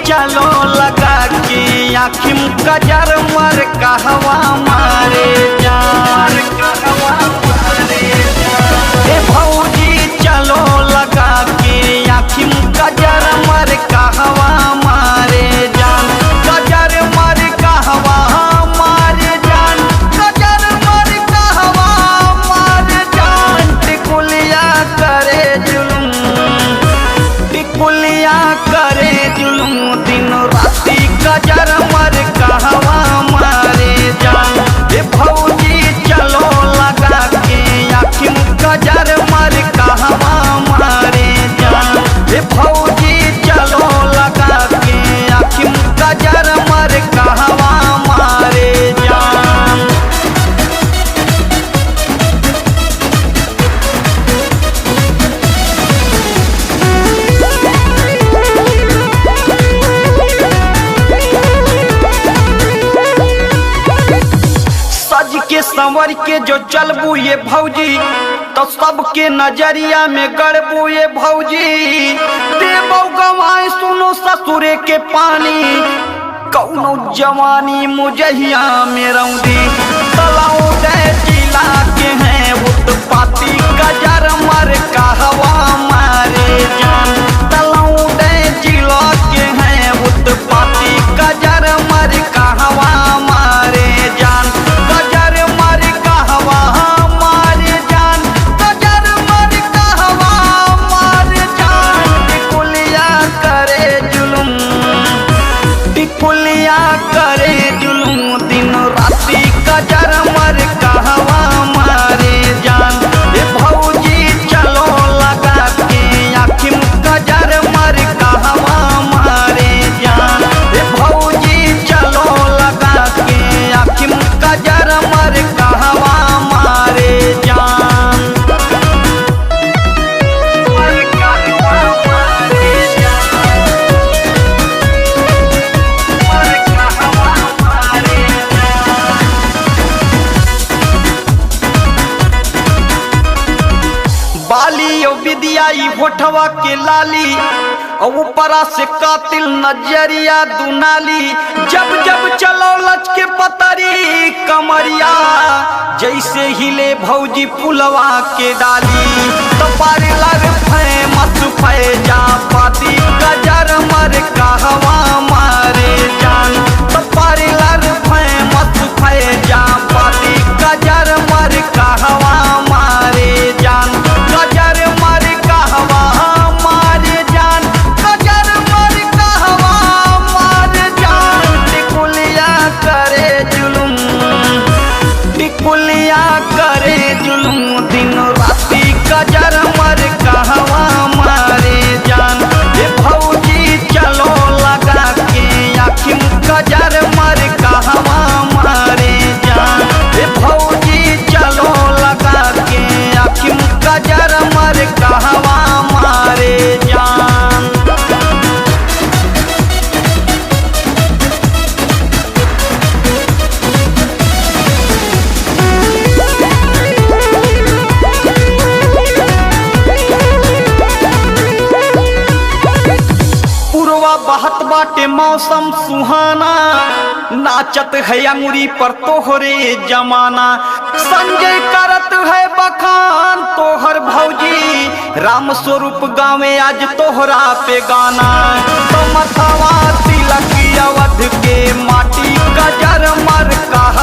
चलो लगा के आखिम कजर मर कहवा मारे जान ए भौजी चलो लगा के आखिम कजर मर कहवा मारे जान कजर मर कहवा मारे जान कजर मर कहवा मारे जान टिकुलिया करे जुलूम टिकुलिया करे जुलूम दिन राती कजर मर कहवा मारे जान ए भौजी चलो लगा के आखिम कजर मर कहवा मारे जान ए भौजी चलो लगा के आखिम कजर मर कहवा मारे जान सज के संवर के जो चलबू ये भौजी तो सबके नजरिया में गड़बू ये भौजी देबो गवाए सुनो ससुरे के पानी कौनो जवानी मुजहिया में रौदी तलाऊ दे जिला के हैं उत्पाती कजर मर कहवा मारे जान तलाऊ दे जिला के हैं उत्पाती कजर मर कहवा मारे जान कजर मर कहवा मारे जान कजर मर कहवा मारे जान टिकुलिया करे जुलूम टिकुलिया करे जुलूम दिन राती कजर मर कहवा मारे जान ए भौजी चलो लगा के आखिम कजर मर कहवा मारे जान ए भौजी चलो लगा के आखिम कजर मर कहवा मारे जान मर कहवा मारे जान मर कहवा मारे जान बाली ओ विदियाई होठवा के लाली और ऊपरा से कातिल नजरिया दुनाली जब जब चलो लच के पतरी कमरिया जैसे हिले भौजी पुलवा के डाली तो पार्लर फेमस फैजा पाती कजर मर कहवा मारे जान तो पार्लर फेमस फैजा पाती कजर मर कहवा मारे जान कजर मर कहवा मारे जान कजर मर कहवा मारे जान टिकुलिया करे जुलूम टिकुलिया करे जुलूम दिन राती कजर मर कहवा मारे जान ए भौजी चलो लगा के आखिम कजर मर कहवा मारे जान ए भौजी चलो लगा के आखिम कजर मर कहवा मारे जान पुरवा बहत बाटे मौसम सुहाना नाचत है अंगुरी पर तोहरे जमाना संजय करत है बखान तोहर भौजी राम स्वरूप गावे आज तोहरा पे गाना तो मथवा तिलक अवध के माटी कजर मर कहा